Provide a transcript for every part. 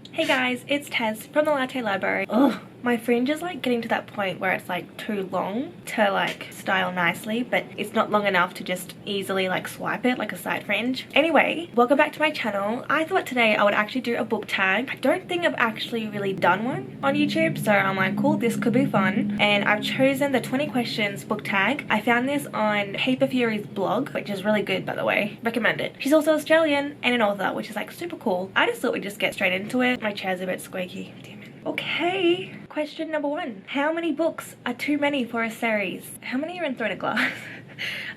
Hey guys, it's Tez from the Latte Library. Ugh, my fringe is like getting to that point where it's like too long to like style nicely, but it's not long enough to just easily like swipe it like a side fringe. Anyway, welcome back to my channel. I thought today I would actually do a book tag. I don't think I've actually really done one on YouTube, so I'm like, cool, this could be fun. And I've chosen the 20 questions book tag. I found this on Paper Fury's blog, which is really good, by the way. Recommend it. She's also Australian and an author, which is like super cool. I just thought we'd just get straight into it. My chair's a bit squeaky. Damn it. Okay, question number 1. How many books are too many for a series? How many are in Throne of Glass?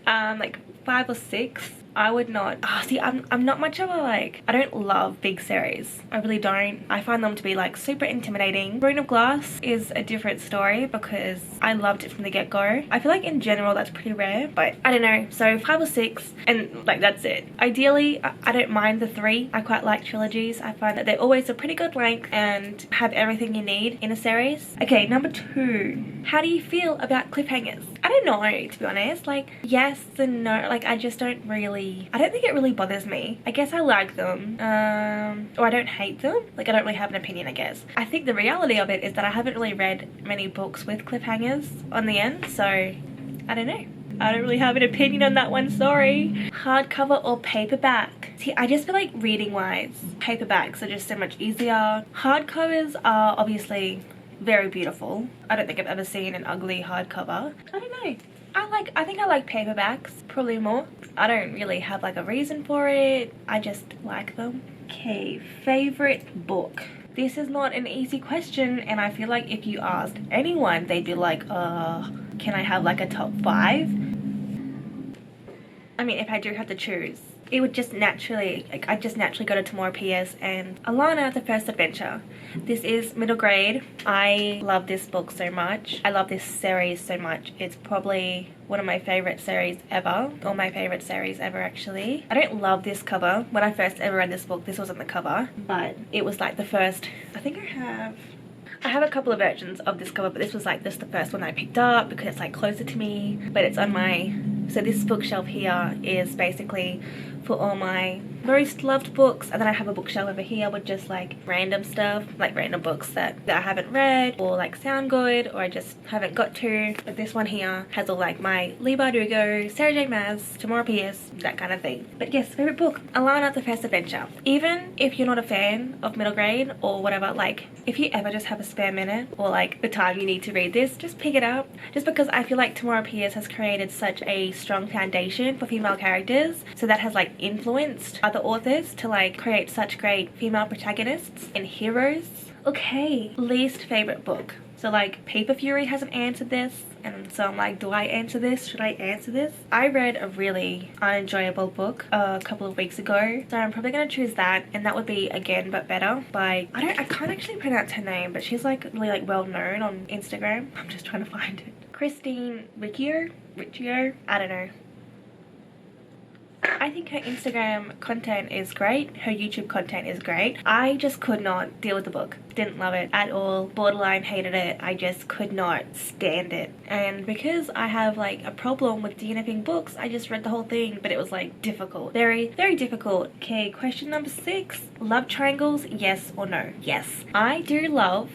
Like 5 or 6. I would not. See, I'm not much of a like, I don't love big series. I really don't. I find them to be like super intimidating. Throne of Glass is a different story because I loved it from the get-go. I feel like in general that's pretty rare, but I don't know. So 5 or 6 and like that's it. Ideally, I don't mind the 3. I quite like trilogies. I find that they're always a pretty good length and have everything you need in a series. Okay, number 2. How do you feel about cliffhangers? I don't know, to be honest. Like, yes and no. Like, I just don't really, I don't think it really bothers me. I guess I like them, or I don't hate them. Like, I don't really have an opinion, I guess. I think the reality of it is that I haven't really read many books with cliffhangers on the end, so I don't know. I don't really have an opinion on that one, sorry. Hardcover or paperback? See, I just feel like reading-wise, paperbacks are just so much easier. Hardcovers are obviously very beautiful. I don't think I've ever seen an ugly hardcover. I don't know. I think I like paperbacks probably more. I don't really have like a reason for it. I just like them. Okay, favorite book. This is not an easy question, and I feel like if you asked anyone, they'd be like, can I have like a top 5? I mean, if I do have to choose, it would just naturally, like, I'd just naturally go to Tomorrow P.S. and Alana, The First Adventure. This is middle grade. I love this book so much. I love this series so much. It's probably one of my favorite series ever, or my favorite series ever actually. I don't love this cover. When I first ever read this book, this wasn't the cover, but it was like the first, I think I have a couple of versions of this cover, but this was like just the first one I picked up because it's like closer to me, but it's on my, so this bookshelf here is basically for all my most loved books, and then I have a bookshelf over here with just like random stuff, like random books that I haven't read or like sound good or I just haven't got to. But this one here has all like my Leigh Bardugo, Sarah J Maas, Tomorrow P.S., that kind of thing. But yes, favorite book, Alana, The First Adventure. Even if you're not a fan of middle grade or whatever, like if you ever just have a spare minute or like the time you need to read this, just pick it up. Just because I feel like Tomorrow P.S. has created such a strong foundation for female characters, so that has like influenced other authors to like create such great female protagonists and heroes. Okay, least favorite book. So like Paper Fury hasn't answered this, and so I'm like, do I answer this? Should I answer this? I read a really unenjoyable book a couple of weeks ago, so I'm probably gonna choose that, and that would be Again But Better by, I can't actually pronounce her name, but she's like really like well known on Instagram. I'm just trying to find it. Christine Riccio, I don't know. I think her Instagram content is great, her YouTube content is great. I just could not deal with the book. Didn't love it at all, borderline hated it. I just could not stand it. And because I have like a problem with DNFing books, I just read the whole thing, but it was like difficult. Very, very difficult. Okay, question number 6. Love triangles, yes or no? Yes. I do love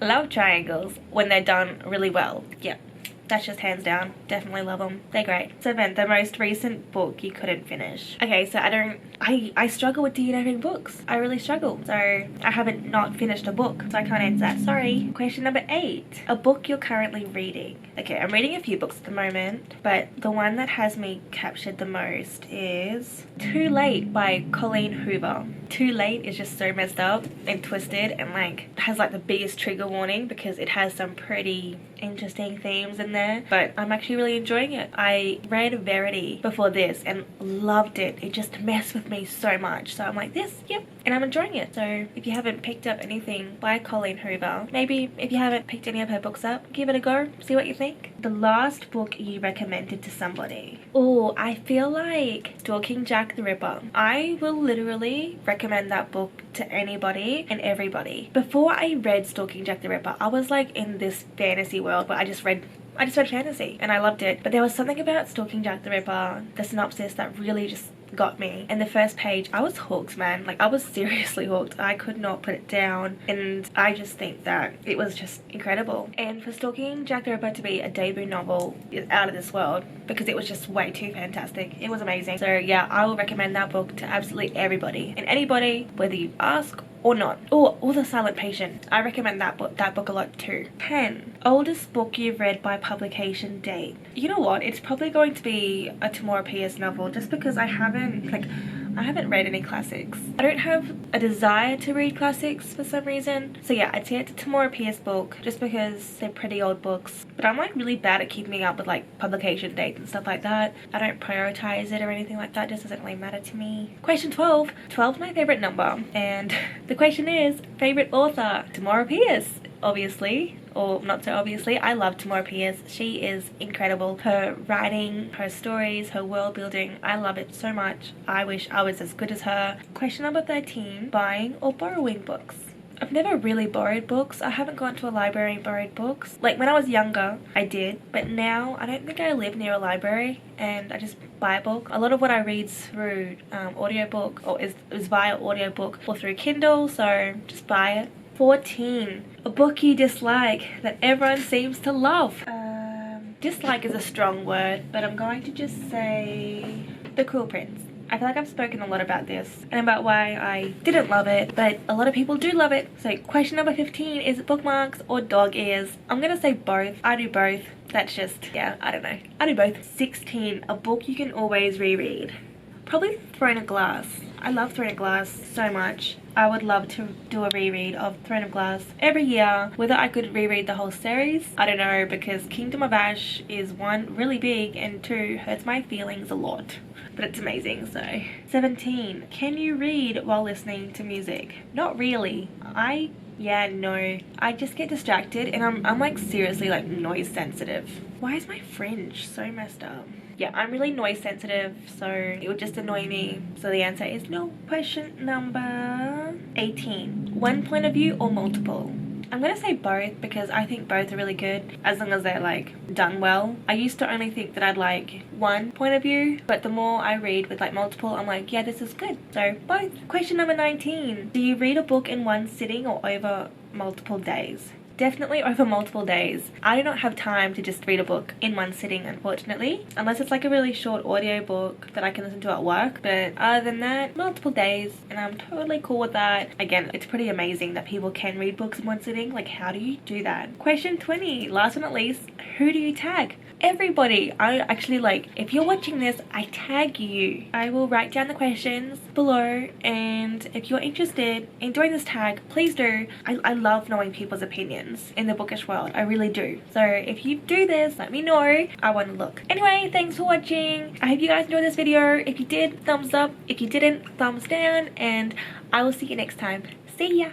love triangles when they're done really well. Yep. That's just hands down. Definitely love them. They're great. 7. The most recent book you couldn't finish. Okay, so I struggle with DNFing books. I really struggle. So I haven't not finished a book, so I can't answer that. Sorry. Question number 8. A book you're currently reading. Okay, I'm reading a few books at the moment, but the one that has me captured the most is Too Late by Colleen Hoover. Too Late is just so messed up and twisted and like has like the biggest trigger warning because it has some pretty interesting themes in there, but I'm actually really enjoying it. I read Verity before this and loved it. It just messed with me so much, so I'm like, this, yep, and I'm enjoying it. So if you haven't picked up anything by Colleen Hoover, maybe if you haven't picked any of her books up, give it a go, see what you think. The last book you recommended to somebody. Oh, I feel like Stalking Jack the Ripper. I will literally recommend that book to anybody and everybody. Before I read Stalking Jack the Ripper, I was like in this fantasy world where I just read fantasy and I loved it, but there was something about Stalking Jack the Ripper, the synopsis, that really just got me. And the first page, I was hooked, man. Like, I was seriously hooked. I could not put it down, and I just think that it was just incredible. And for Stalking Jack the Ripper to be a debut novel is out of this world, because it was just way too fantastic. It was amazing. So yeah, I will recommend that book to absolutely everybody and anybody, whether you ask or not. Or The Silent Patient. I recommend that book a lot too. 10. Oldest book you've read by publication date. You know what? It's probably going to be a Tamora Pierce novel, just because I haven't read any classics. I don't have a desire to read classics for some reason. So yeah, I'd say it's a Tamora Pierce book, just because they're pretty old books. But I'm like really bad at keeping up with like publication dates and stuff like that. I don't prioritize it or anything like that. It just doesn't really matter to me. Question 12. 12 is my favorite number. And the question is, favorite author? Tamora Pierce, obviously. Or not so obviously. I love Tamora Pierce. She is incredible. Her writing, her stories, her world building, I love it so much. I wish I was as good as her. Question number 13. Buying or borrowing books? I've never really borrowed books. I haven't gone to a library and borrowed books. Like when I was younger, I did. But now, I don't think I live near a library, and I just buy a book. A lot of what I read through audiobook, or is via audiobook or through Kindle, so just buy it. 14. A book you dislike that everyone seems to love. Dislike is a strong word, but I'm going to just say The Cruel Prince. I feel like I've spoken a lot about this and about why I didn't love it, but a lot of people do love it. So question number 15, is it bookmarks or dog ears? I'm gonna say both. I do both. That's just, yeah, I don't know. I do both. 16, a book you can always reread. Probably Throne of Glass. I love Throne of Glass so much. I would love to do a reread of Throne of Glass every year. Whether I could reread the whole series, I don't know, because Kingdom of Ash is, 1, really big, and 2, hurts my feelings a lot. But it's amazing. So 17, can you read while listening to music? Not really. No, I just get distracted, and I'm like seriously like noise sensitive. Why is my fringe so messed up? Yeah, I'm really noise sensitive, so it would just annoy me. So the answer is no. Question number 18, one point of view or multiple? I'm gonna say both, because I think both are really good as long as they're like done well. I used to only think that I'd like one point of view, but the more I read with like multiple, I'm like, yeah, this is good. So both. Question number 19, do you read a book in one sitting or over multiple days? Definitely over multiple days. I do not have time to just read a book in one sitting, unfortunately, unless it's like a really short audiobook that I can listen to at work. But other than that, multiple days, and I'm totally cool with that. Again, it's pretty amazing that people can read books in one sitting. Like, how do you do that? Question 20, last but not least, who do you tag? Everybody. I actually, like, if you're watching this, I tag you. I will write down the questions below, and if you're interested in doing this tag, please do. I love knowing people's opinions in the bookish world. I really do. So if you do this, let me know. I want to look. Anyway, thanks for watching. I hope you guys enjoyed this video. If you did, thumbs up. If you didn't, thumbs down, and I will see you next time. See ya.